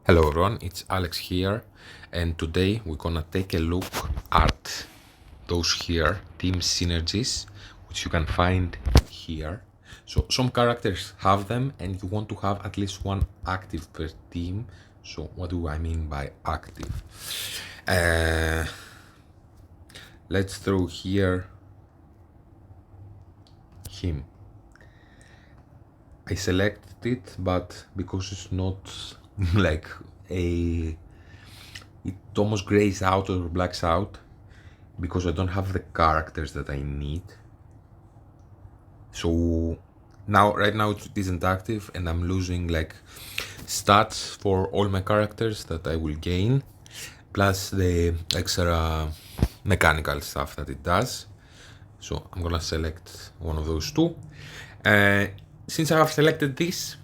Hello everyone, it's Alex here, and today we're gonna take a look at those here team synergies, which you can find here. So some characters have them, and you want to have at least one active per team. So what do I mean by active? Let's throw here him. I selected it, but because it's not like it almost grays out or blacks out because I don't have the characters that I need. So right now it isn't active, and I'm losing like stats for all my characters that I will gain, plus the extra mechanical stuff that it does. So I'm gonna select one of those two. Since I have selected this,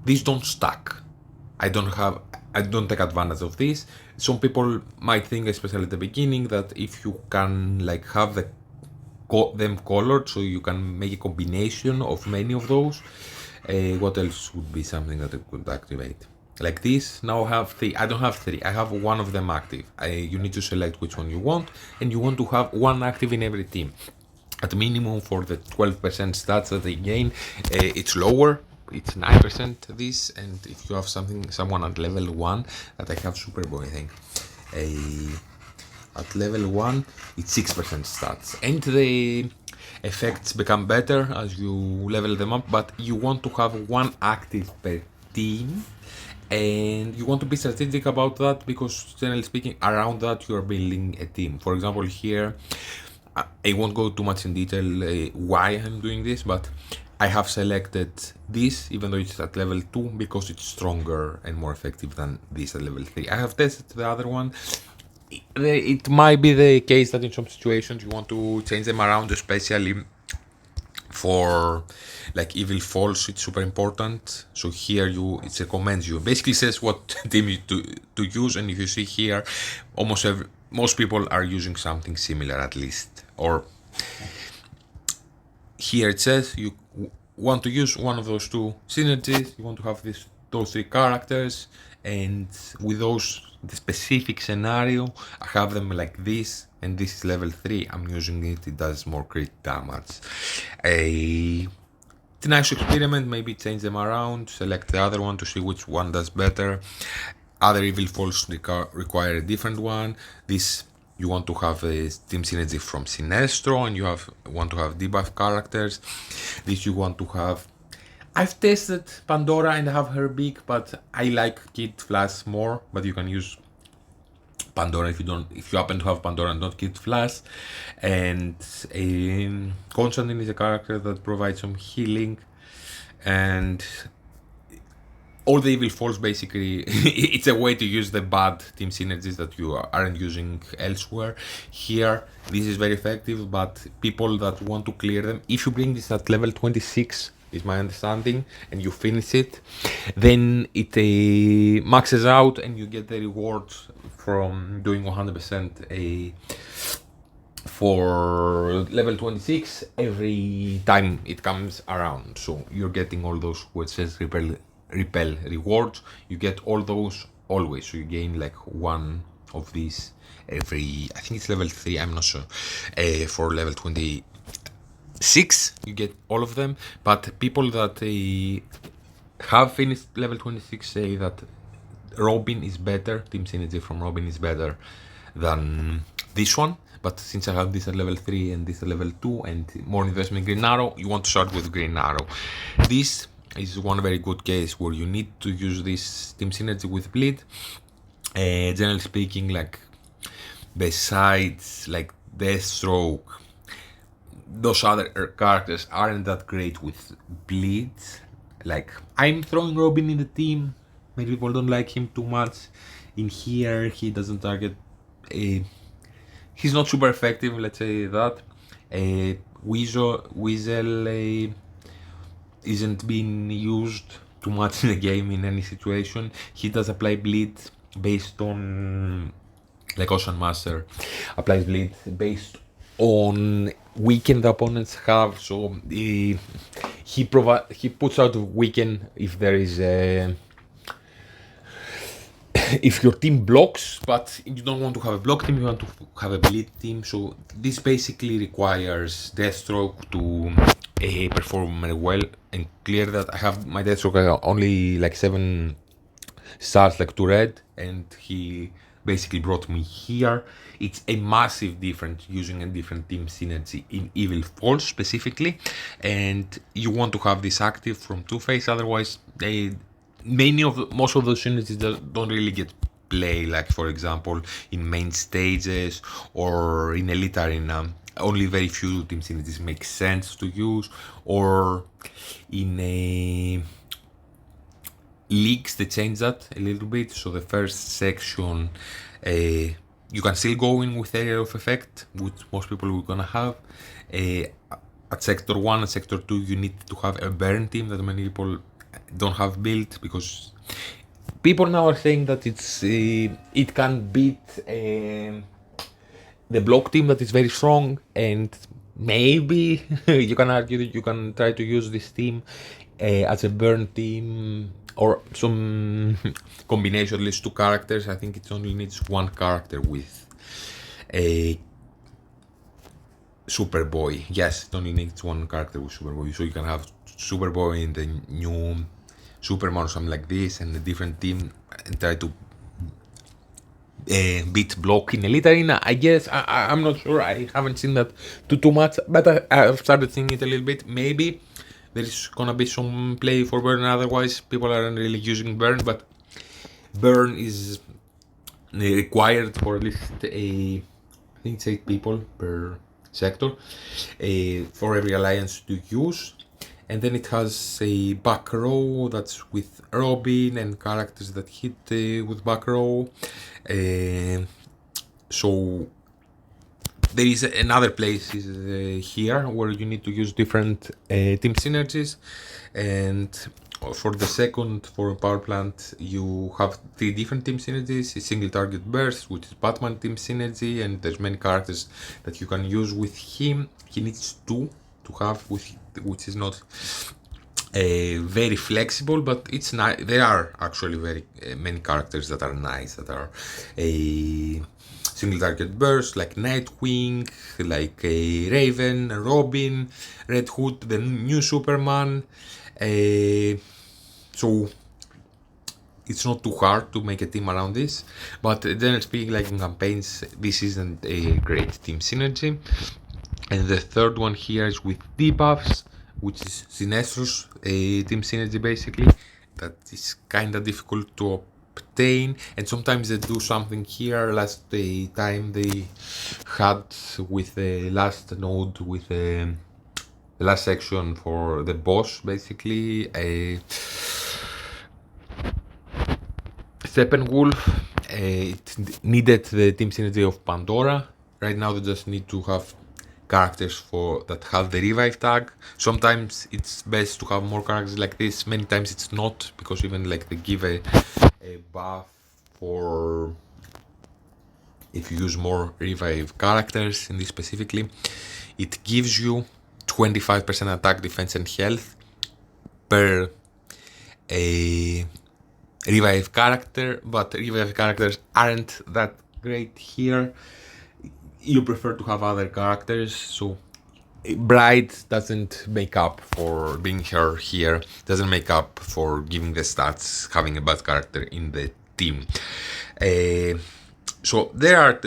these don't stack. I don't take advantage of this. Some people might think, especially at the beginning, that if you can like have them colored, so you can make a combination of many of those, what else would be something that I could activate? Like this. Now I have three. I don't have three. I have one of them active. You need to select which one you want, and you want to have one active in every team. At minimum for the 12% stats that they gain, it's lower. It's 9% this, and if you have someone at level 1 that I have Superboy, I think, at level 1 it's 6% stats, and the effects become better as you level them up, but you want to have one active per team, and you want to be strategic about that because generally speaking around that you are building a team. For example, here I won't go too much in detail why I'm doing this, but I have selected this even though it's at level 2 because it's stronger and more effective than this at level 3. I have tested the other one. It might be the case that in some situations you want to change them around, especially for like evil falls. It's super important. So here it recommends you, basically says what team to use, and if you see here, most people are using something similar at least. Or here it says you want to use one of those two synergies, you want to have those three characters, and with the specific scenario I have them like this, and this is level 3. I'm using it does more crit damage. It's a nice experiment. Maybe change them around, select the other one to see which one does better. Other evil falls require a different one. This you want to have a team synergy from Sinestro, and you want to have debuff characters. This you want to have. I've tested Pandora and I have her big, but I like Kid Flash more. But you can use Pandora if you happen to have Pandora and not Kid Flash. And Constantine is a character that provides some healing, and all the evil falls basically it's a way to use the bad team synergies that you aren't using elsewhere. Here this is very effective, but people that want to clear them, if you bring this at level 26 is my understanding, and you finish it, then it maxes out and you get the rewards from doing 100% for level 26 every time it comes around. So you're getting all those what says repel rewards. You get all those always, so you gain like one of these every, I think it's level 3, I'm not sure. For level 26 you get all of them, but people that have finished level 26 say that Robin is better, team synergy from Robin is better than this one. But since I have this at level 3 and this at level 2 and more investment in Green Arrow, you want to start with Green Arrow. This is one very good case where you need to use this team synergy with bleed. Generally speaking, like besides like Deathstroke, those other characters aren't that great with bleed. Like I'm throwing Robin in the team. Many people don't like him too much. In here, he doesn't target. He's not super effective. Let's say that. Weasel isn't being used too much in the game in any situation. He does apply bleed based on, like Ocean Master applies bleed based on weaken the opponents have. So he puts out weaken if there is a if your team blocks, but you don't want to have a block team, you want to have a bleed team. So this basically requires Deathstroke to perform very well. And clear that I have my Deathstroke only like 7 stars, like 2 red, and he basically brought me here. It's a massive difference using a different team synergy in Evil Falls specifically, and you want to have this active from Two-Face, otherwise most of those synergies don't really get play, like for example in main stages or in Elite Arena. Only very few team synergies make sense to use, or in a leagues they change that a little bit. So the first section, you can still go in with area of effect, which most people are gonna have. At sector 1 and sector 2 you need to have a burn team that many people don't have built, because people now are saying that it can beat the block team that is very strong, and maybe you can argue that you can try to use this team as a burn team, or some combination, at least 2 characters. I think it only needs 1 character with a Superboy. Yes, it only needs 1 character with Superboy, so you can have Superboy in the new Superman or something like this, and a different team, and try to beat block in Elite Arena. I guess I'm not sure. I haven't seen that too much, but I've started seeing it a little bit. Maybe there's gonna be some play for burn. Otherwise, people aren't really using burn, but burn is required for at least I think it's 8 people per sector for every alliance to use. And then it has a back row that's with Robin and characters that hit with back row. So there is another place here where you need to use different team synergies, and for the second, for power plant, you have 3 different team synergies. A single target burst, which is Batman team synergy, and there's many characters that you can use with him. He needs 2 to have, which is not very flexible, but it's nice. There are actually very many characters that are nice, that are a single target burst, like Nightwing, like a Raven, Robin, Red Hood, the new Superman. So it's not too hard to make a team around this, but generally speaking, like in campaigns, this isn't a great team synergy. And the third one here is with debuffs, which is Sinestro's team synergy basically. That is kinda difficult to obtain, and sometimes they do something here. Last time they had with the last node, with the last section for the boss, basically a Steppenwolf. It needed the team synergy of Pandora. Right now they just need to have characters that have the revive tag. Sometimes it's best to have more characters like this. Many times it's not, because even like they give a buff for if you use more revive characters. In this specifically, it gives you 25% attack, defense and health per a revive character, but revive characters aren't that great here. You prefer to have other characters, so Bright doesn't make up for being here, doesn't make up for giving the stats, having a bad character in the team. So there are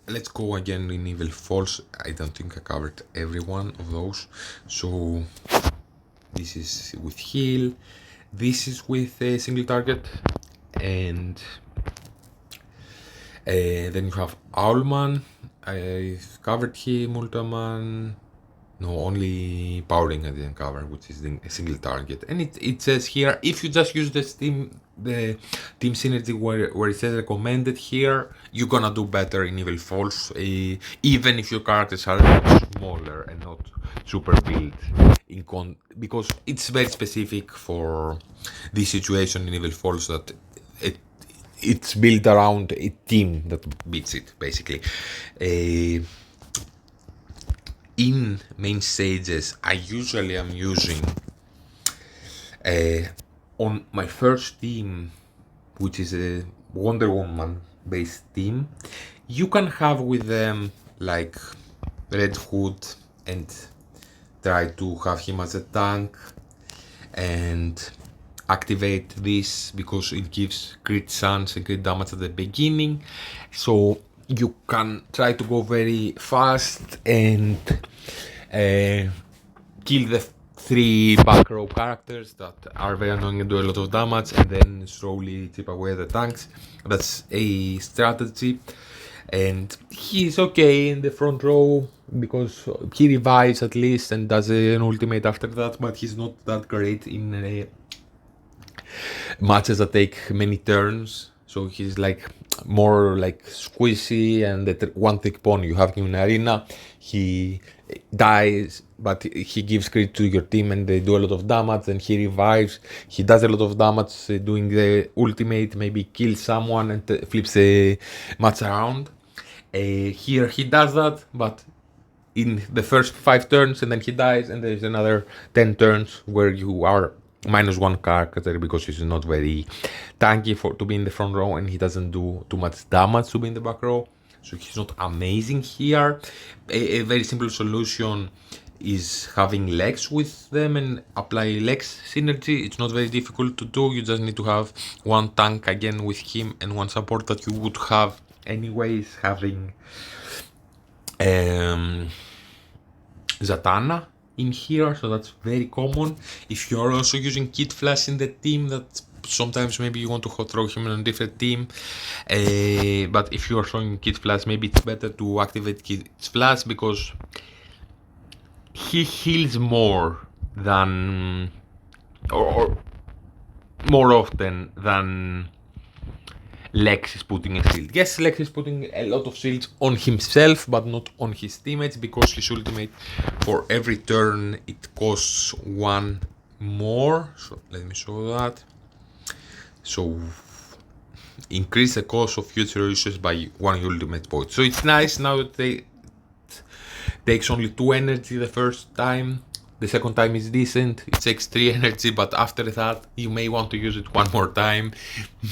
let's go again in Evil Falls. I don't think I covered every one of those. So this is with heal, this is with a single target, and then you have Owlman. I've covered him. Ultraman, no, only Powering I didn't cover, which is the single target. And it says here, if you just use the team synergy where it says recommended here, you're gonna do better in Evil Falls, even if your characters are smaller and not super built because it's very specific for this situation in Evil Falls, that it's built around a team that beats it, basically. In main stages, I usually am using on my first team, which is Wonder Woman based team. You can have with them like Red Hood and try to have him as a tank and activate this because it gives crit chance and crit damage at the beginning. So you can try to go very fast and kill the three back row characters that are very annoying and do a lot of damage, and then slowly chip away the tanks. That's a strategy. And he's okay in the front row because he revives at least and does an ultimate after that, but he's not that great in matches that take many turns. So he's like more like squishy and the one trick pony. You have him in arena, he dies, but he gives crit to your team and they do a lot of damage. And he revives, he does a lot of damage doing the ultimate, maybe kills someone and flips the match around. Here he does that, but in the first 5 turns, and then he dies, and there's another 10 turns where you are -1 character because he's not very tanky for to be in the front row, and he doesn't do too much damage to be in the back row, so he's not amazing here. A very simple solution is having Lex with them and apply Lex synergy. It's not very difficult to do. You just need to have one tank again with him and one support that you would have anyways, having Zatanna in here, so that's very common. If you're also using Kid Flash in the team, that sometimes maybe you want to throw him on a different team, but if you are throwing Kid Flash, maybe it's better to activate Kid Flash because he heals more than or more often than Lex is putting a shield. Yes, Lex is putting a lot of shields on himself, but not on his teammates, because his ultimate for every turn it costs 1 more. So let me show that. So increase the cost of future uses by 1 ultimate point. So it's nice now that it takes only 2 energy the first time. The second time is decent, it takes 3 energy, but after that you may want to use it 1 more time.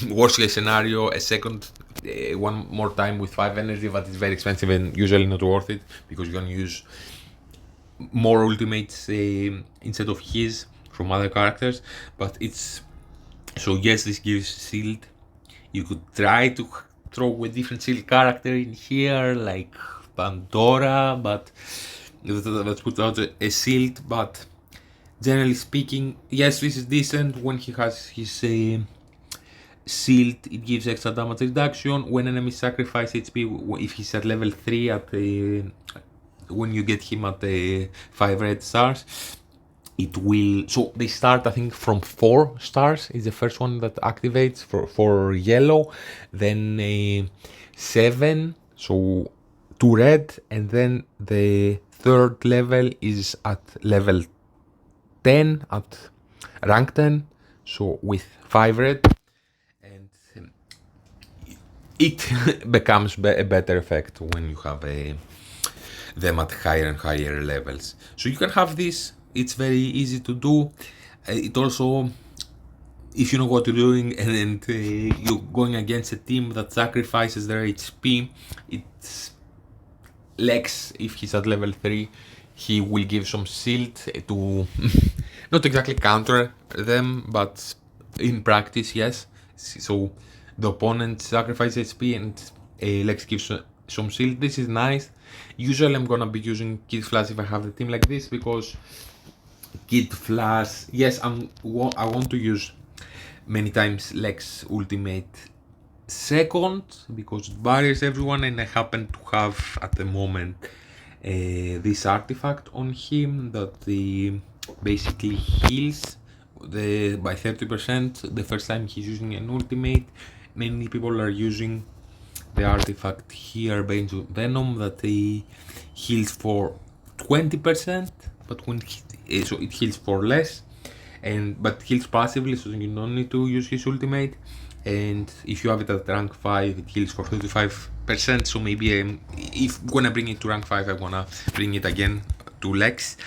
Worst case scenario, a second 1 more time with 5 energy, but it's very expensive and usually not worth it because you can use more ultimates instead of his from other characters. But it's so yes, this gives shield. You could try to throw a different shield character in here like Pandora, but let's put out a shield. But generally speaking, yes, this is decent. When he has his shield, it gives extra damage reduction when enemies sacrifice HP. If he's at level 3 at when you get him at 5 red stars, it will. So they start, I think, from 4 stars is the first one that activates for yellow, then 7, so 2 red, and then the third level is at level 10 at rank 10, so with 5 red, and it becomes a better effect when you have them at higher and higher levels. So you can have this, it's very easy to do. It also, if you know what you're doing and you're going against a team that sacrifices their HP, it's Lex, if he's at level 3, he will give some shield to not exactly counter them, but in practice, yes. So the opponent sacrifices HP and Lex gives some shield. This is nice. Usually I'm gonna be using Kid Flash if I have the team like this, because Kid Flash, yes, I want to use many times Lex ultimate second because it barriers everyone, and I happen to have at the moment this artifact on him that basically heals by 30% the first time he's using an ultimate. Many people are using the artifact here, Bane's Venom, that heals for 20%, but when so it heals for less, but heals passively, so you don't need to use his ultimate. And if you have it at rank 5, it heals for 35%, so maybe if I'm gonna bring it to rank 5, I'm gonna bring it again to Lex,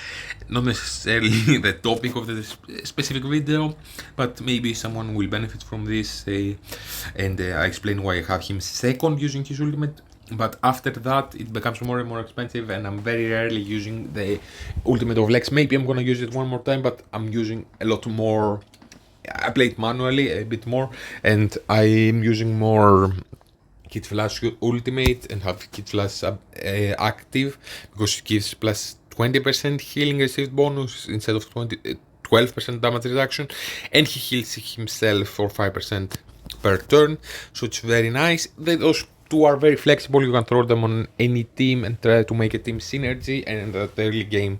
not necessarily the topic of the specific video, but maybe someone will benefit from this, and I explain why I have him second using his ultimate. But after that it becomes more and more expensive, and I'm very rarely using the ultimate of Lex. Maybe I'm gonna use it one more time, but I'm using a lot more. I play it manually a bit more, and I'm using more Kid Flash ultimate and have Kid Flash active, because it gives plus 20% healing received bonus instead of 12% damage reduction, and he heals himself for 5% per turn, so it's very nice. Those two are very flexible. You can throw them on any team and try to make a team synergy, and that early game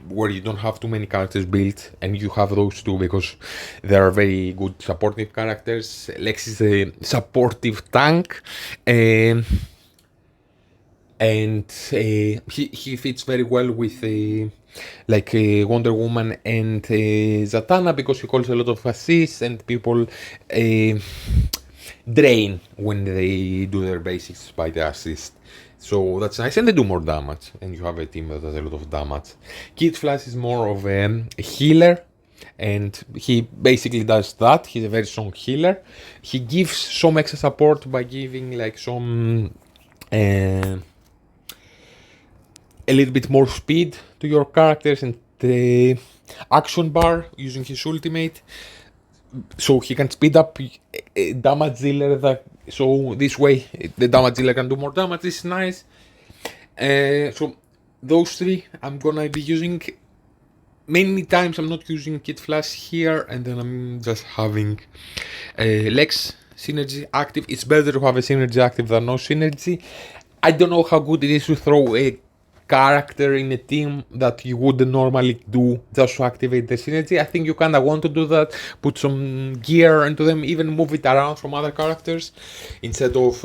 where you don't have too many characters built, and you have those two because they are very good supportive characters. Lex is a supportive tank, and he fits very well with Wonder Woman and Zatanna, because he calls a lot of assists, and people drain when they do their basics by the assist. So that's nice, and they do more damage, and you have a team that does a lot of damage. Kid Flash is more of a healer, and he basically does that. He's a very strong healer. He gives some extra support by giving like some a little bit more speed to your characters, and the action bar using his ultimate, so he can speed up damage dealer. So this way the damage dealer can do more damage. This is nice. So those three I'm gonna be using. Many times I'm not using Kid Flash here, and then I'm just having Lex synergy active. It's better to have a synergy active than no synergy. I don't know how good it is to throw a character in a team that you wouldn't normally do just to activate the synergy. I think you kinda want to do that, put some gear into them, even move it around from other characters, instead of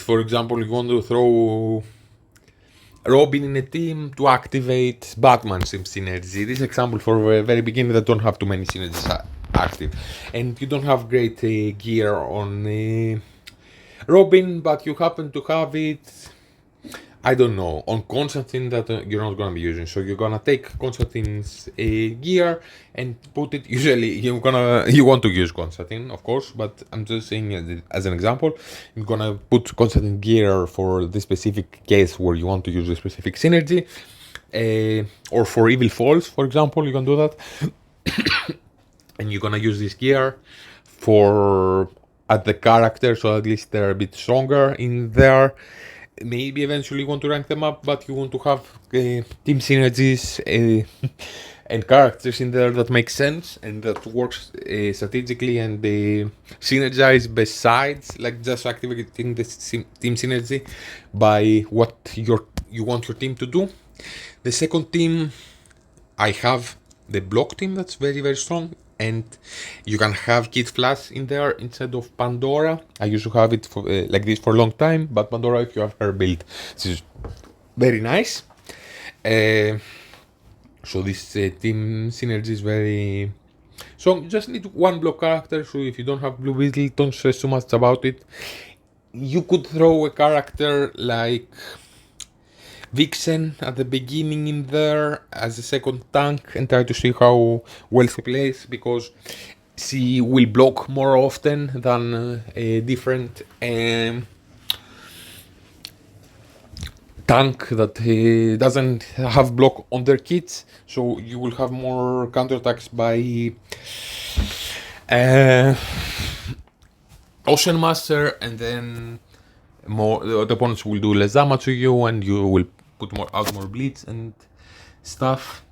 for example, you want to throw Robin in a team to activate Batman's synergy. This example for a very beginner that don't have too many synergies active, and you don't have great gear on Robin, but you happen to have it, I don't know, on Constantine that you're not gonna be using. So you're gonna take Constantine's gear and put it. Usually you want to use Constantine, of course, but I'm just saying as an example. You're gonna put Constantine gear for the specific case where you want to use a specific synergy, or for Evil Falls, for example, you can do that, and you're gonna use this gear for at the character, so at least they're a bit stronger in there. Maybe eventually you want to rank them up, but you want to have team synergies and characters in there that make sense and that works strategically and synergize besides like just activating the team synergy by what you want your team to do. The second team, I have the block team that's very, very strong, and you can have Kid Flash in there instead of Pandora. I used to have it for, like this for a long time, but Pandora, if you have her build, this is very nice. So this team synergy is very... So you just need one block character, so if you don't have Blue Beetle, don't stress too much about it. You could throw a character like Vixen at the beginning in there as a second tank and try to see how well she plays, because she will block more often than a different tank that doesn't have block on their kits, so you will have more counterattacks by Ocean Master, and then the opponents will do less damage to you, and you will put more bleeds and stuff.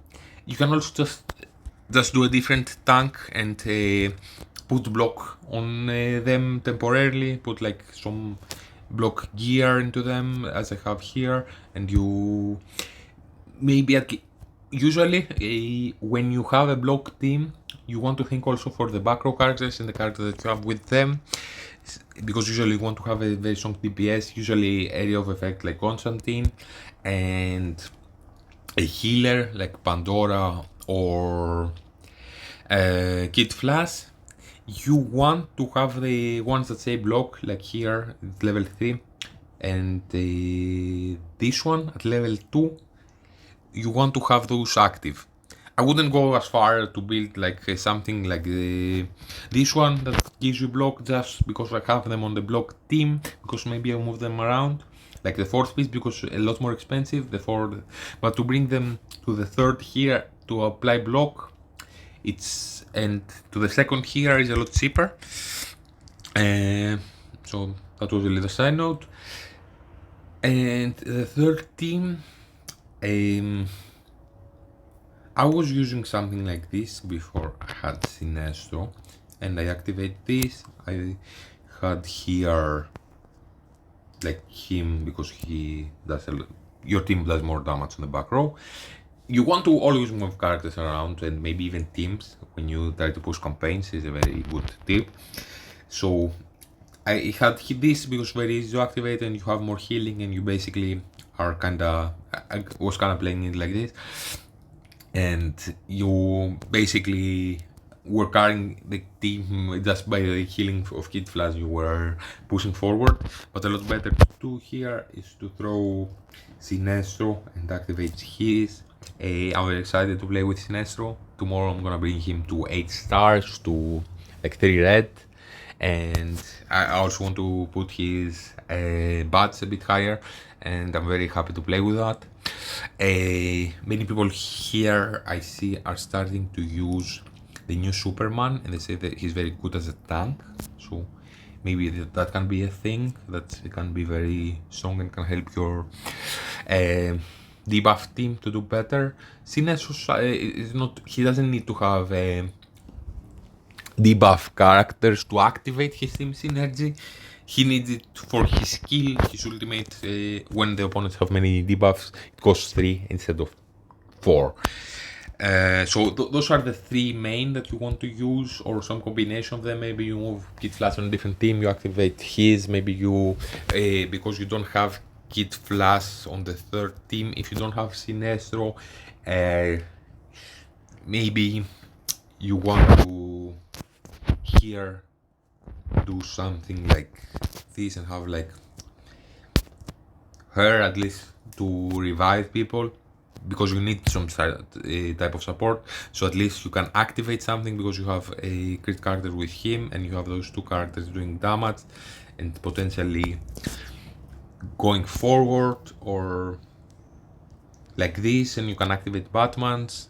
You can also just do a different tank and put block on them temporarily, put like some block gear into them as I have here, and you maybe usually when you have a block team, you want to think also for the back row characters and the characters that you have with them, because usually you want to have a very strong DPS, usually area of effect like Constantine, and a healer like Pandora or Kid Flash. You want to have the ones that say block, like here, it's level 3, and this one at level 2, you want to have those active. I wouldn't go as far to build like something like this one that gives you block just because I have them on the block team, because maybe I'll move them around, like the fourth piece, because a lot more expensive, the fourth, but to bring them to the third here to apply block, it's, and to the second here is a lot cheaper. So that was a little side note. And the third team, I was using something like this before I had Sinestro, and I activate this. I had here like him because he does your team does more damage on the back row. You want to always move characters around, and maybe even teams when you try to push campaigns is a very good tip. So I had this because very easy to activate, and you have more healing, and you basically are kinda, I was kinda playing it like this, and you basically were carrying the team just by the healing of Kid Flash. You were pushing forward, but a lot better to do here is to throw Sinestro and activate his. I'm very excited to play with Sinestro. Tomorrow I'm gonna bring him to 8 stars, to like 3 red, and I also want to put his bats a bit higher, and I'm very happy to play with that. Many people here I see are starting to use the new Superman, and they say that he's very good as a tank, so maybe that can be a thing that can be very strong and can help your debuff team to do better. Sinestro is not, he doesn't need to have debuff characters to activate his team synergy. He needs it for his skill, his ultimate. When the opponents have many debuffs, it costs 3 instead of 4. So those are the 3 main that you want to use, or some combination of them. Maybe you move Kid Flash on a different team, you activate his. Maybe you, because you don't have Kid Flash on the third team, if you don't have Sinestro, maybe you want to here do something like this and have like her at least to revive people, because you need some type of support. So at least you can activate something because you have a crit character with him, and you have those 2 characters doing damage, and potentially going forward or like this, and you can activate Batman's.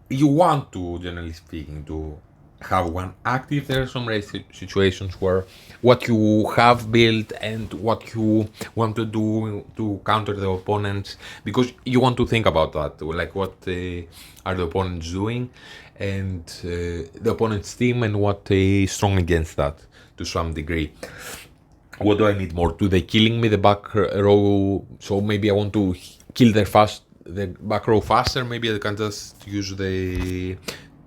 You want to, generally speaking, to have one active. There are some rare situations where what you have built and what you want to do to counter the opponents, because you want to think about that, like what are the opponents doing, and the opponent's team, and what is strong against that to some degree. What do I need more? Do they killing me the back row? So maybe I want to kill the back row faster. Maybe I can just use the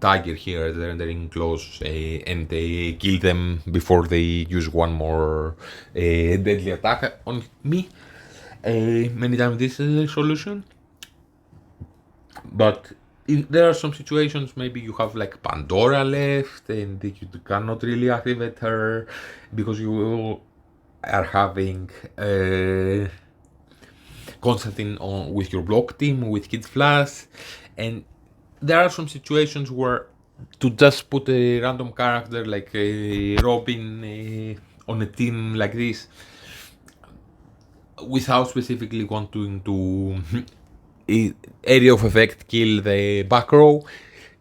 tiger here, they're rendering close, and they kill them before they use one more deadly attack on me. Many times this is a solution, but there are some situations, maybe you have like Pandora left, and you cannot really activate her because you are having Constantine on with your block team with Kid Flash, and there are some situations where to just put a random character like Robin on a team like this, without specifically wanting to area of effect kill the back row,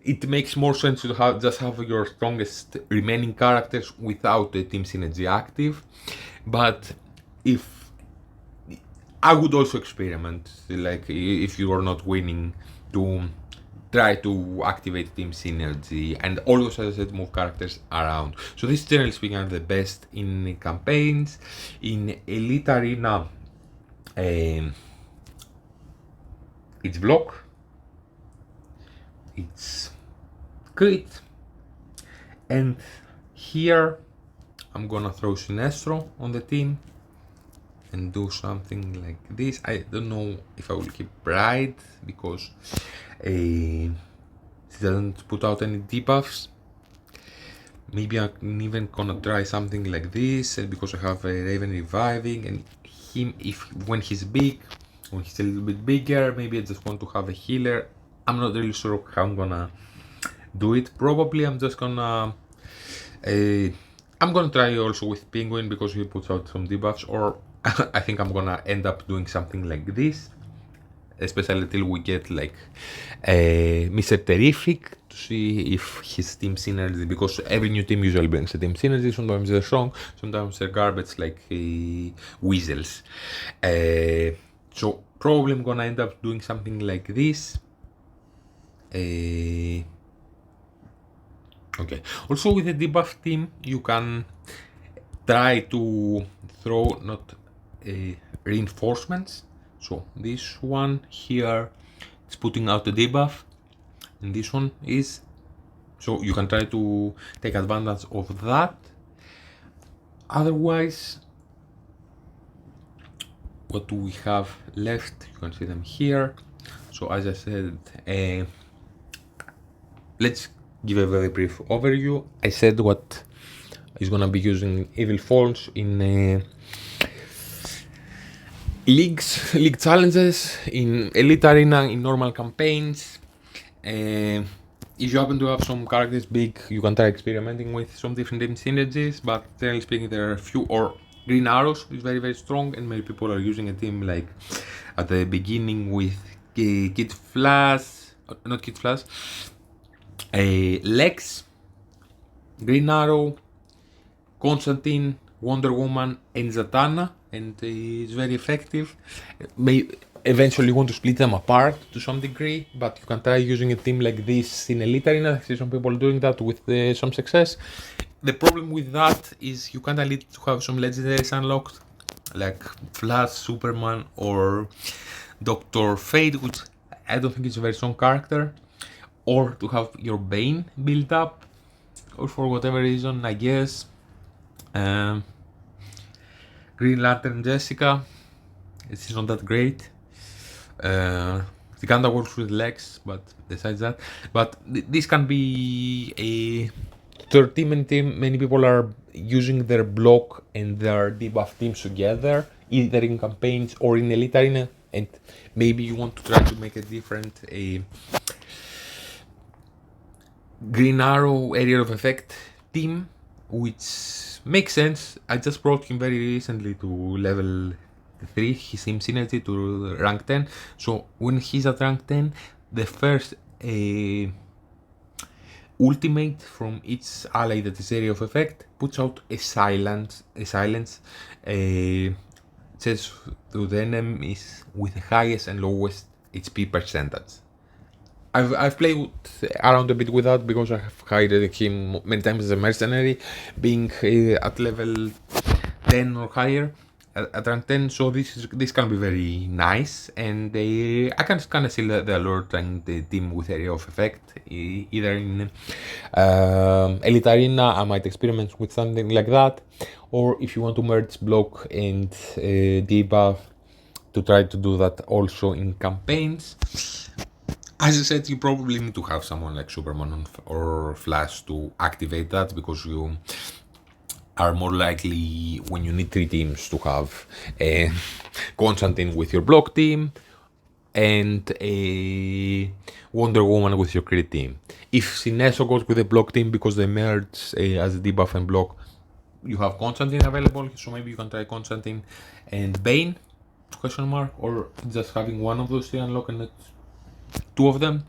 it makes more sense to just have your strongest remaining characters without the team synergy active. But if I would also experiment, like if you are not winning, to try to activate team synergy, and always, as I said, move characters around. So this, generally speaking, are the best in campaigns. In Elite Arena, it's block, it's crit, and here I'm gonna throw Sinestro on the team and do something like this. I don't know if I will keep Bride because she doesn't put out any debuffs. Maybe I'm even gonna try something like this, because I have a Raven reviving, and him, when he's big, when he's a little bit bigger, maybe I just want to have a healer. I'm not really sure how I'm gonna do it. Probably I'm just gonna I'm gonna try also with Penguin because he puts out some debuffs, or I think I'm gonna end up doing something like this, especially till we get like Mr. Terrific to see if his team synergy, because every new team usually brings a team synergy. Sometimes they're strong, sometimes they're garbage like weasels. So probably I'm gonna end up doing something like this. Okay. Also with the debuff team, you can try to throw not reinforcements. So this one here is putting out the debuff, and this one is, so you can try to take advantage of that. Otherwise, what do we have left? You can see them here. So as I said, let's give a very brief overview. I said what is gonna be using Evil Falls in league challenges, in Elite Arena, in normal campaigns. If you happen to have some characters big, you can try experimenting with some different team synergies, but generally speaking, there are a few. Or Green Arrows is very, very strong, and many people are using a team like at the beginning with Kid Flash, not Kid Flash, Lex, Green Arrow, Constantine, Wonder Woman, and Zatanna, and it's very effective. Eventually you want to split them apart to some degree, but you can try using a team like this in Elite Arena. I see some people doing that with some success. The problem with that is you kind of need to have some legendaries unlocked, like Flash, Superman, or Dr. Fate, which I don't think is a very strong character, or to have your Bane built up, or for whatever reason, I guess. Green Lantern Jessica, it's not that great. It kinda works with Lex, but besides that, but this can be a third team, and many people are using their block and their debuff teams together, either in campaigns or in Elite Arena, and maybe you want to try to make a different Green Arrow Area of Effect team, which makes sense. I just brought him very recently to level 3, his team synergy to rank 10. So when he's at rank 10, the first ultimate from each ally that is area of effect puts out a silence says to the enemies with the highest and lowest HP percentage. I've played around a bit with that because I have hired him many times as a mercenary, being at level 10 or higher, at rank 10. So this can be very nice, and I can kind of see the allure trying the team with area of effect. Either in Elite Arena, I might experiment with something like that, or if you want to merge block and debuff, to try to do that also in campaigns. As I said, you probably need to have someone like Superman or Flash to activate that, because you are more likely, when you need 3 teams, to have a Constantine with your block team and a Wonder Woman with your crit team. If Sinestro goes with a block team because they merge as a debuff and block, you have Constantine available, so maybe you can try Constantine and Bane, question mark, or just having one of those 3 unlocked and 2 of them.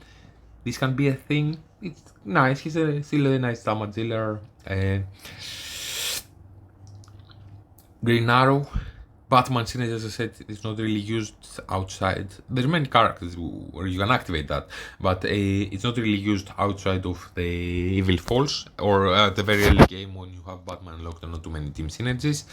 This can be a thing. It's nice. He's still a nice damage dealer. Green Arrow, Batman Synergy, as I said, is not really used outside. There's many characters where you can activate that, but it's not really used outside of the Evil Falls or at the very early game when you have Batman unlocked and not too many team synergies.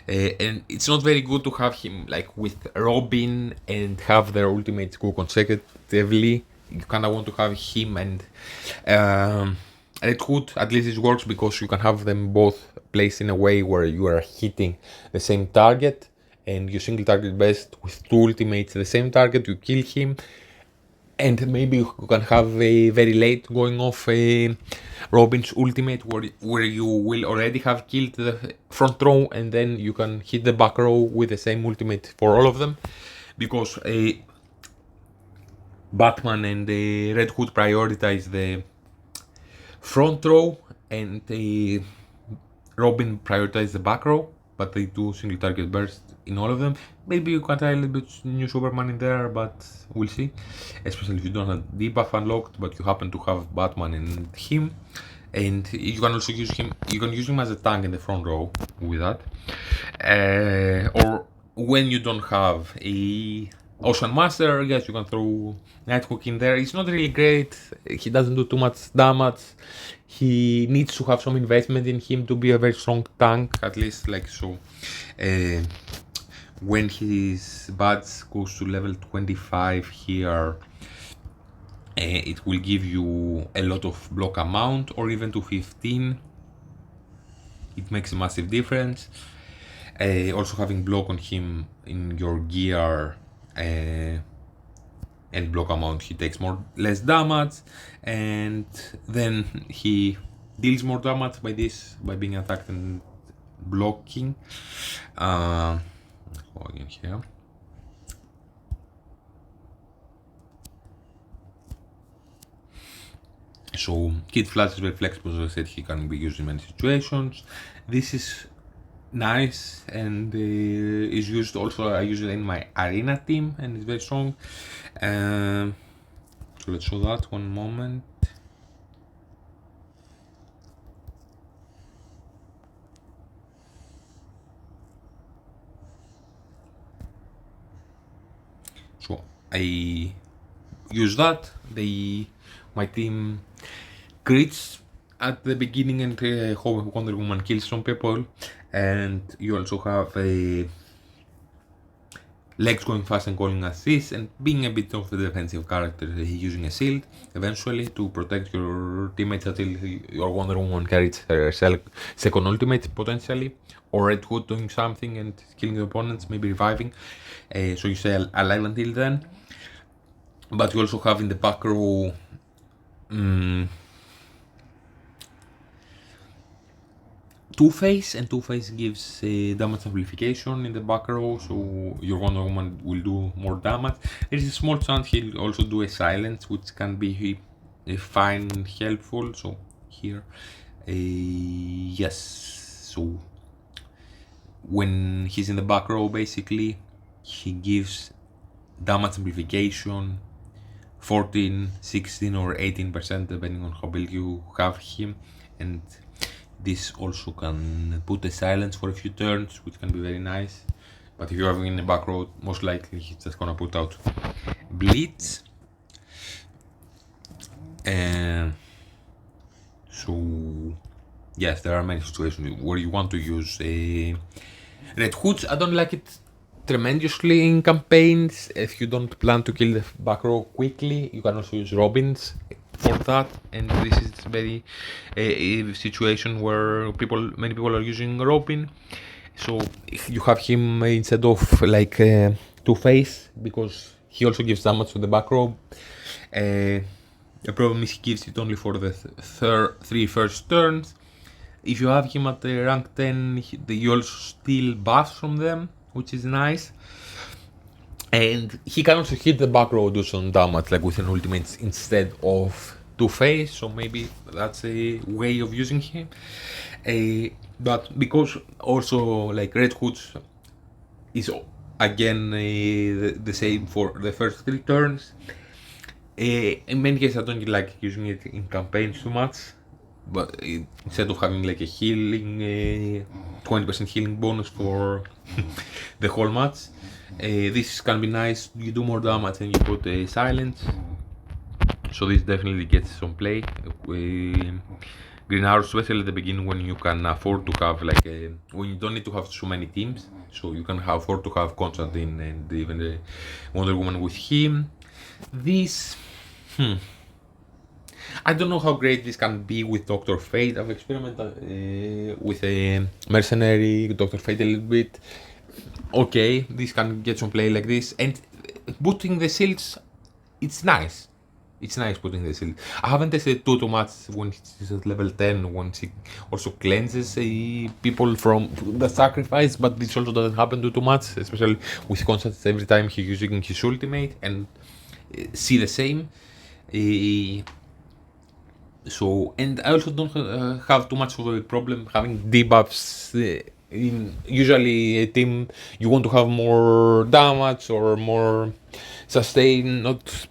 And it's not very good to have him like with Robin and have their ultimates go consecutively. You kind of want to have him and Red Hood. At least it works because you can have them both placed in a way where you are hitting the same target, and you single target best with 2 ultimates the same target, you kill him. And maybe you can have a very late going off a Robin's ultimate where you will already have killed the front row and then you can hit the back row with the same ultimate for all of them, because a Batman and the Red Hood prioritize the front row and the Robin prioritize the back row, but they do single target burst in all of them. Maybe you can try a little bit new Superman in there, but we'll see. Especially if you don't have debuff unlocked, but you happen to have Batman and him. And you can also use him, you can use him as a tank in the front row with that. Or when you don't have a Ocean Master, yes, you can throw Nighthook in there. It's not really great, he doesn't do too much damage. He needs to have some investment in him to be a very strong tank, at least like so. When his badge goes to level 25 here, it will give you a lot of block amount, or even to 15. It makes a massive difference. Also having block on him in your gear and block amount, he takes less damage, and then he deals more damage by being attacked and blocking. Go again here. So Kid Flash is very flexible, as I said, he can be used in many situations. This is nice and is used also, I use it in my arena team and it's very strong. So let's show that one moment. So I use that, my team crits at the beginning and Wonder Woman kills some people, and you also have a Lex going fast and calling assist and being a bit of a defensive character, using a shield eventually to protect your teammates until your Wonder Woman carries her second ultimate potentially, or Red Hood doing something and killing the opponents, maybe reviving, so you stay alive until then. But you also have in the back row Two-Face, and Two-Face gives damage amplification in the back row, so your Wonder Woman will do more damage. There is a small chance he'll also do a silence, which can be fine and helpful. So here, yes, so when he's in the back row, basically, he gives damage amplification 14, 16 or 18% depending on how big you have him, and this also can put a silence for a few turns, which can be very nice. But if you're having in the back row, most likely he's just gonna put out Blitz. So yes, there are many situations where you want to use Red Hoods. I don't like it tremendously in campaigns. If you don't plan to kill the back row quickly, you can also use Robins for that, and this is very a situation where many people are using Robin, so if you have him instead of like Two-Face, because he also gives damage to the back row. The problem is he gives it only for the three first turns. If you have him at the rank 10, you also steal buffs from them, which is nice. And he can also hit the back row, do some damage, like with an ultimate instead of Two-Face, so maybe that's a way of using him. But because also like Red Hood is again the same for the first 3 turns, in many cases I don't like using it in campaigns too much, but instead of having like a healing 20% healing bonus for the whole match, this can be nice. You do more damage and you put a silence, so this definitely gets some play. Green Arrow, especially at the beginning when you can afford to have when you don't need to have so many teams, so you can afford to have Constantine and even the Wonder Woman with him. This I don't know how great this can be with Dr. Fate. I've experimented with a mercenary Dr. Fate a little bit. Okay, this can get some play like this, and putting the shields it's nice. It's nice putting the shield. I haven't tested too much when it's at level 10, when she also cleanses people from the sacrifice, but this also doesn't happen too much, especially with Constance every time he's using his ultimate, and see the same. Uh, so, and I also don't have too much of a problem having debuffs. In usually a team, you want to have more damage or more sustain, not.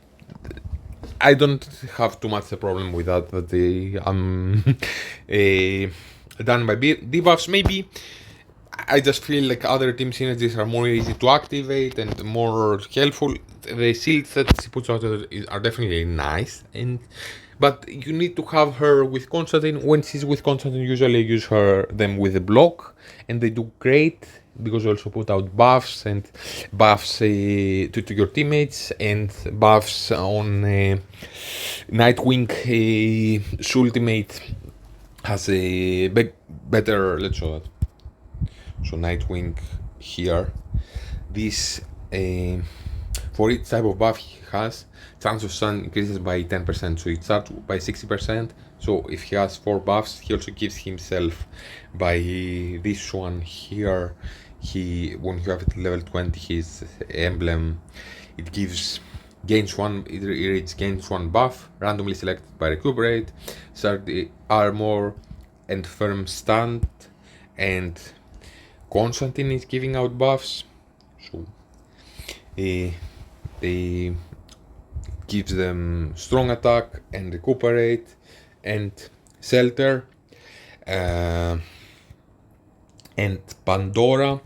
I don't have too much a problem with that. That I'm done by debuffs. Maybe I just feel like other team synergies are more easy to activate and more helpful. The shields that she puts out are definitely nice, and but you need to have her with Constantine. When she's with Constantine, usually use them with a block, and they do great because you also put out buffs and buffs to your teammates and buffs on Nightwing. Ultimate has a better. Let's show that. So Nightwing here. This for each type of buff he has, chance of sun increases by 10%. So it starts by 60%. So if he has 4 buffs, he also gives himself by this one here. When you have it level 20, his emblem, it gains one buff randomly selected by recuperate, start the armor and firm stand, and Constantine is giving out buffs, so they gives them strong attack and recuperate and shelter, and Pandora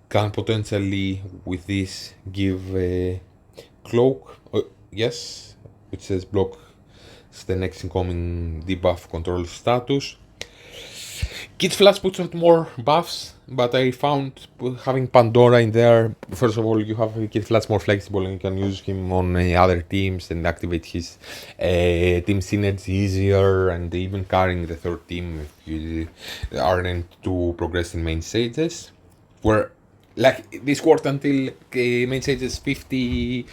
can potentially with this give a cloak, yes, which says block the next incoming debuff control status. Kid Flash puts out more buffs, but I found having Pandora in there, first of all, you have Kid Flash more flexible and you can use him on other teams and activate his team synergy easier, and even carrying the third team if you aren't to progress in main stages. Where, like, this quarter until main stages 50,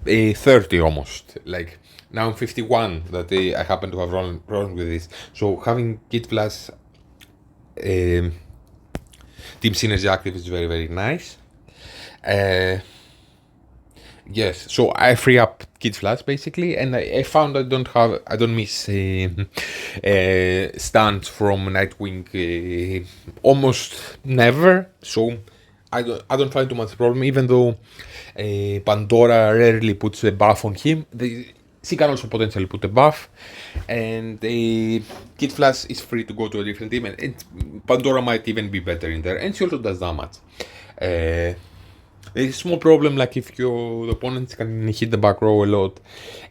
30 almost. Like, now I'm 51 that I happen to have run with this. So having Kid Flash team synergy active is very, very nice. Yes, so I free up Kid Flash basically, and I found I don't miss stands from Nightwing almost never. So I don't find too much problem, even though Pandora rarely puts a buff on him. She can also potentially put a buff, and Kid Flash is free to go to a different team, and Pandora might even be better in there, and she also does damage. There's a small problem, like if your opponent can hit the back row a lot,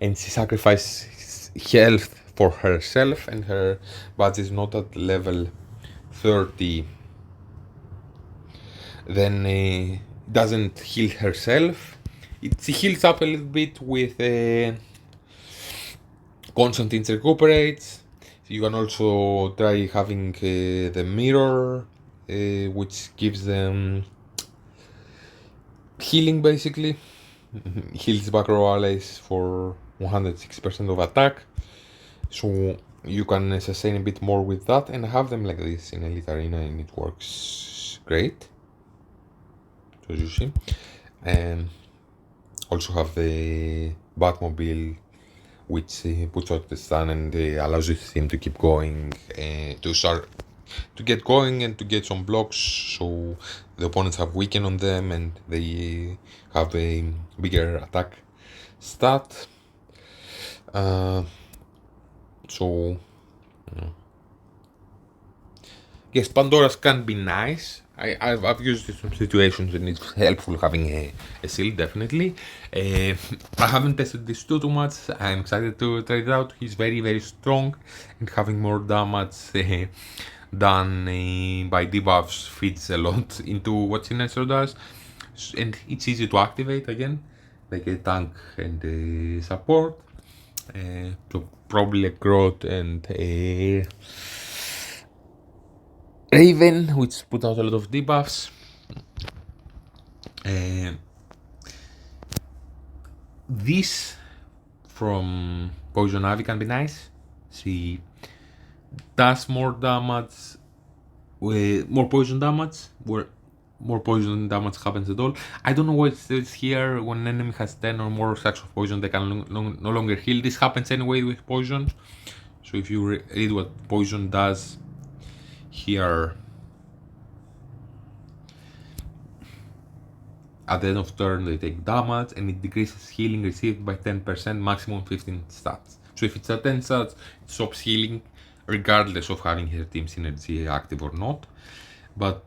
and she sacrifices health for herself, and her badge is not at level 30, then doesn't heal herself. She heals up a little bit with Constantine recuperates. You can also try having the mirror, which gives them healing basically. Heals back row allies for 106% of attack. So you can sustain a bit more with that and have them like this in Elite Arena, and it works great. So as you see. And also have the Batmobile, which puts out the stun and allows him to keep going, to get going and to get some blocks, so the opponents have weaken on them and they have a bigger attack stat. So yes, Pandora's can be nice. I've used it in some situations and it's helpful having a shield, definitely. I haven't tested this too much. I'm excited to try it out. He's very, very strong, and having more damage done by debuffs fits a lot into what Sinestro does. And it's easy to activate again, like a tank and a support. So probably a Groot and a Raven, which put out a lot of debuffs. This from Poison Ivy can be nice. She does more damage, more poison damage, where more poison damage happens at all. I don't know why it says here when an enemy has 10 or more stacks of poison, they can no longer heal. This happens anyway with poison. So if you read what poison does here, at the end of turn they take damage and it decreases healing received by 10%, maximum 15 stats. So if it's at 10 stats, it stops healing regardless of having her team synergy active or not. But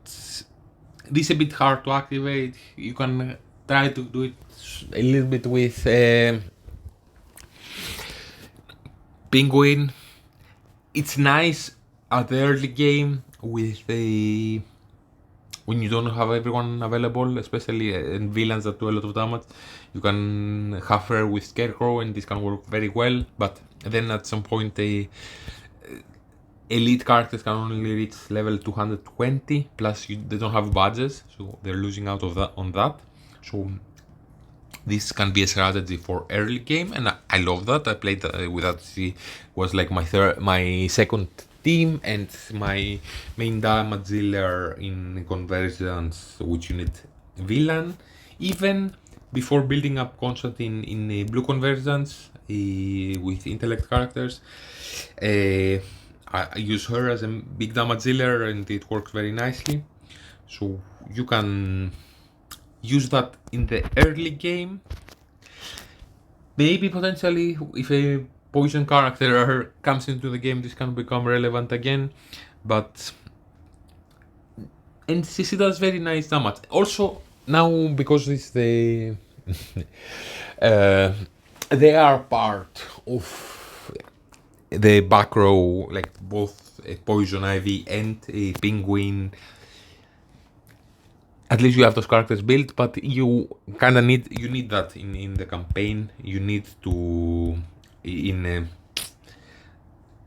this is a bit hard to activate. You can try to do it a little bit with Penguin. It's nice at the early game with a when you don't have everyone available, especially in villains that do a lot of damage. You can have her with Scarecrow and this can work very well, but then at some point elite characters can only reach level 220, plus they don't have badges, so they're losing out of that on that. So this can be a strategy for early game, and I love that. I played with that. She was like my second team, and my main damage dealer in conversions, which you need villain. Even before building up Constantine in blue conversions with intellect characters, I use her as a big damage dealer, and it works very nicely. So you can use that in the early game. Maybe potentially if a poison character comes into the game, this can become relevant again. But and CC does very nice damage. Also now because it's the they are part of the back row, like both Poison Ivy and Penguin. At least you have those characters built, but you kind of need that in the campaign. You need to in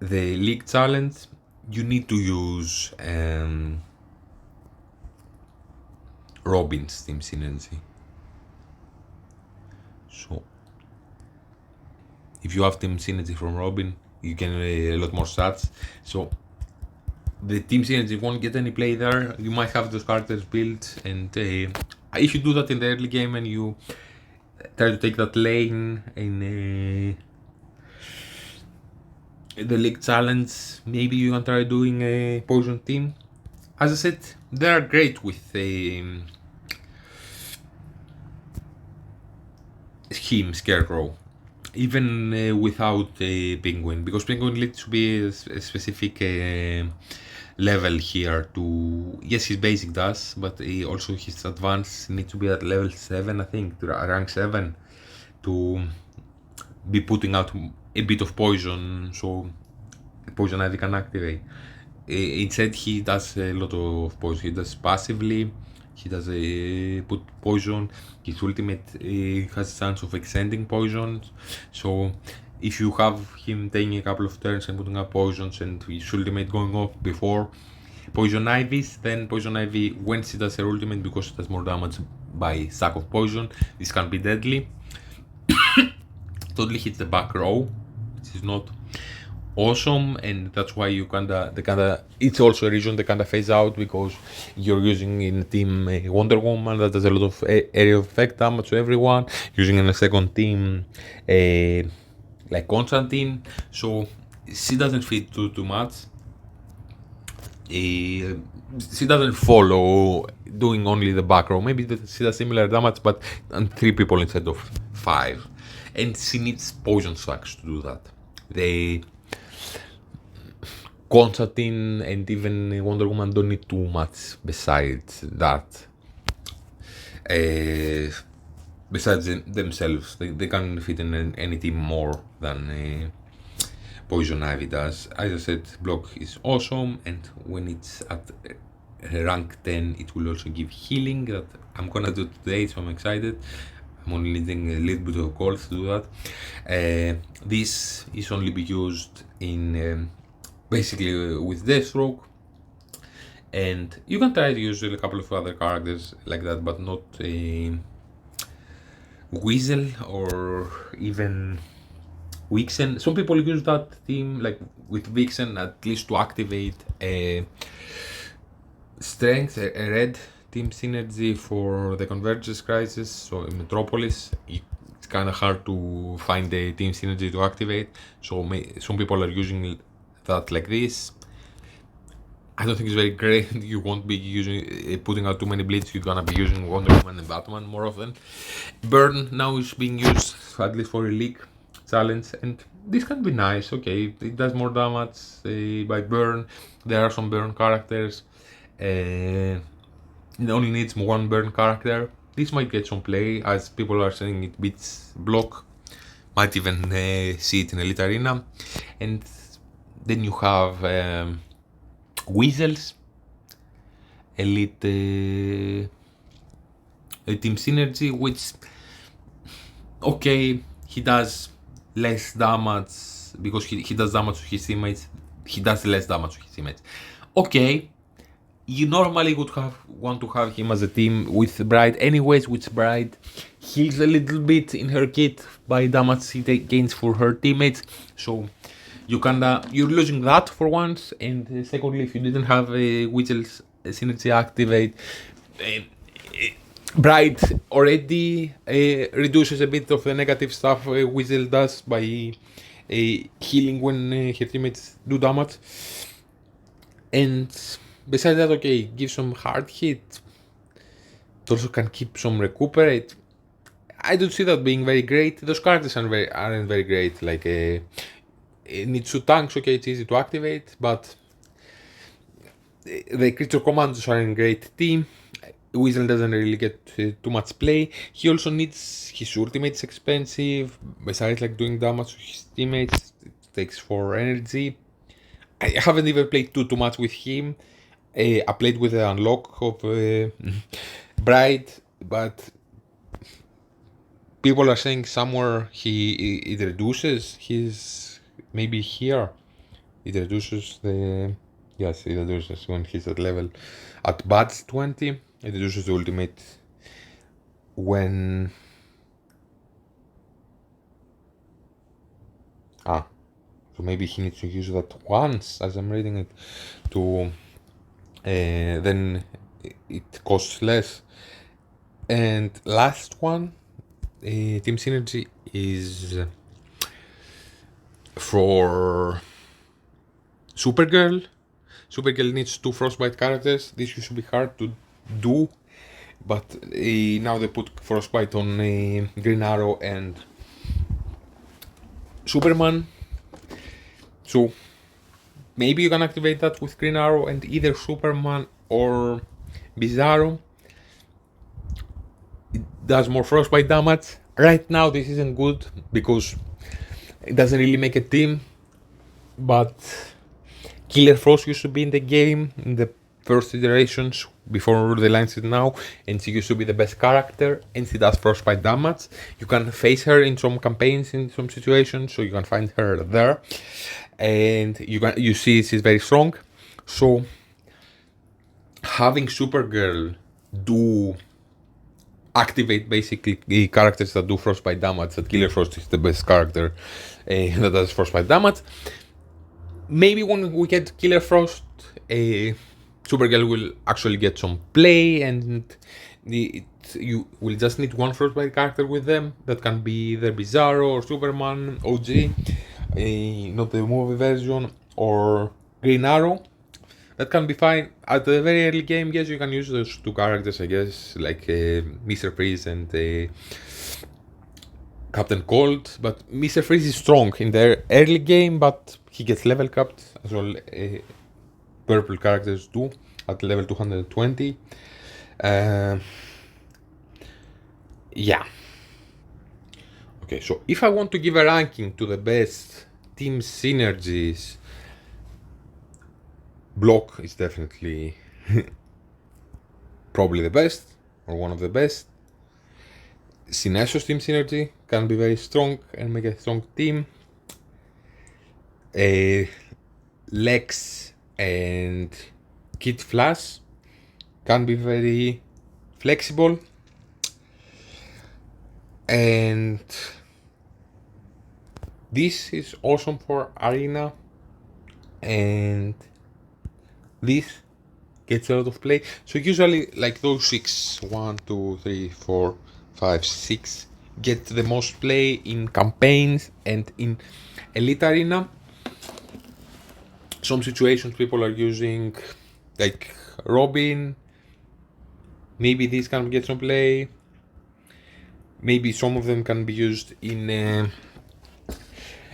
the league challenge. You need to use Robin's team synergy. So if you have team synergy from Robin, you can a lot more stats. So the team synergy won't get any play there. You might have those characters built, and if you do that in the early game and you try to take that lane in the league challenge, maybe you can try doing a poison team. As I said, they are great with him, Scarecrow, even without a Penguin, because Penguin needs to be a specific level here to. Yes, his basic does, but also his advanced needs to be at level 7, I think, to rank 7, to be putting out a bit of poison, so Poison Ivy can activate. Instead, he does a lot of poison. He does passively. He does put poison. His ultimate has a chance of extending poisons. So if you have him taking a couple of turns and putting up poisons and his ultimate going off before Poison Ivy's, then Poison Ivy, when she does her ultimate, because it does more damage by stack of poison, this can be deadly. Totally hits the back row, which is not awesome, and that's why you it's also a reason they kinda phase out, because you're using in team Wonder Woman that does a lot of area of effect damage to everyone, using in a second team like Constantine, so she doesn't fit too much. She doesn't follow doing only the back row. Maybe she does similar damage, but on 3 people instead of 5, and she needs poison stacks to do that. They Constantine and even Wonder Woman don't need too much besides that. Besides themselves, they can fit in any team more than Poison Ivy does. As I said, block is awesome, and when it's at rank 10, it will also give healing that I'm gonna do today, so I'm excited. I'm only needing a little bit of gold to do that. This is only be used in basically with Deathstroke, and you can try to use a couple of other characters like that, but not Weasel or even Vixen. Some people use that team like with Vixen at least to activate a strength, a red team synergy for the Convergence Crisis. So in Metropolis, it's kind of hard to find the team synergy to activate. So some people are using that like this. I don't think it's very great. You won't be using putting out too many bleeds. You're gonna be using Wonder Woman and Batman more often. Burn now is being used at least for a league challenge, and this can be nice. Okay, it does more damage by burn. There are some burn characters. It only needs one burn character. This might get some play, as people are saying it beats block. Might even see it in Elite Arena. And then you have Weasels, Elite Team Synergy, which, okay, he does less damage because he does damage to his teammates. He does less damage to his teammates. Okay, you normally would want to have him as a team with Bride anyways, which Bride heals a little bit in her kit by damage she gains for her teammates. So you're losing that for once, and secondly, if you didn't have a Weasel's synergy activate, Bride already reduces a bit of the negative stuff Weasel does by healing when her teammates do damage. And besides that, okay, give some hard hit. It also can keep some recuperate. I don't see that being very great. Those characters aren't very great. Like it needs 2 tanks, okay, it's easy to activate, but the creature commandos are in great team. Weasel doesn't really get too much play. He also needs his ultimate is expensive. Besides like doing damage to his teammates, it takes 4 energy. I haven't even played too much with him. I played with the unlock of Bride, but people are saying somewhere it reduces his, maybe here it reduces the, yes, it reduces when he's at level at badge 20. It reduces the ultimate when so maybe he needs to use that once, as I'm reading it, to then it costs less. And last one, Team Synergy is for Supergirl. Supergirl needs 2 Frostbite characters. This used to be hard to do, but now they put Frostbite on Green Arrow and Superman. So maybe you can activate that with Green Arrow and either Superman or Bizarro. It does more Frostbite damage. Right now this isn't good because it doesn't really make a team, but Killer Frost used to be in the game in the first iterations before the lines it now, and she used to be the best character, and she does Frostbite damage. You can face her in some campaigns in some situations, so you can find her there, and you see she's very strong. So having Supergirl do activate basically the characters that do Frostbite damage, that Killer Frost is the best character that does Frostbite damage. Maybe when we get Killer Frost, Supergirl will actually get some play, and you will just need one Frostbite character with them. That can be either Bizarro or Superman OG, not the movie version, or Green Arrow. That can be fine. At the very early game, yes, you can use those 2 characters, I guess, like Mr. Freeze and Captain Cold. But Mr. Freeze is strong in the early game, but he gets level capped as well. Purple characters do at level 220. Yeah. Okay, so if I want to give a ranking to the best team synergies, Block is definitely probably the best, or one of the best. Synergies team synergy can be very strong and make a strong team. Lex and Kid Flash can be very flexible. And this is awesome for arena, and this gets a lot of play. So usually like those 6, 1, 2, 3, 4, 5, 6 get the most play in campaigns and in elite arena. Some situations people are using like Robin. Maybe these can get some play. Maybe some of them can be used in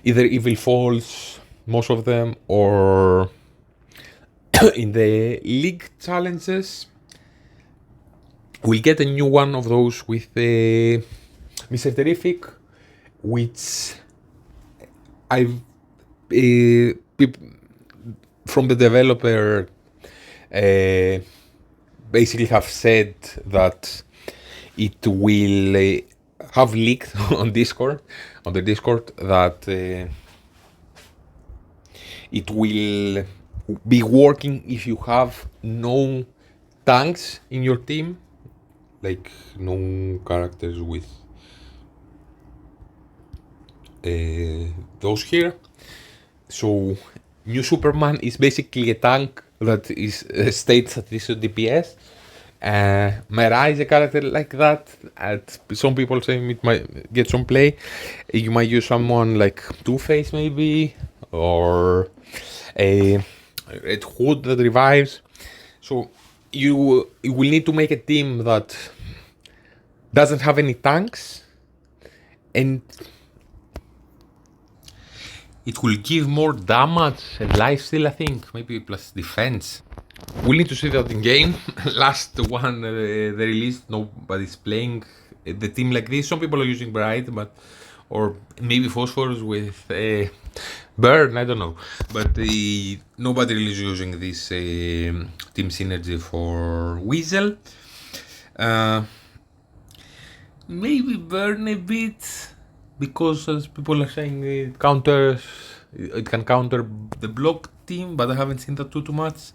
either Evil Falls, most of them, or in the league challenges. We'll get a new one of those with Mr. Terrific, which I've from the developer basically have said that it will have leaked on Discord, on the Discord, that it will be working if you have no tanks in your team, like no characters with those here. So New Superman is basically a tank that is states that this is DPS. Mera is a character like that. Some people say it might get some play. You might use someone like Two-Face maybe, or a Red Hood that revives. So you will need to make a team that doesn't have any tanks, and it will give more damage and lifesteal, I think, maybe plus defense. We'll need to see that in game. Last one they released, nobody's playing the team like this. Some people are using Bright, but or maybe Phosphorus with Burn, I don't know. But nobody really is using this team synergy for Weasel. Maybe Burn a bit, because as people are saying, it can counter the block team, but I haven't seen that too much.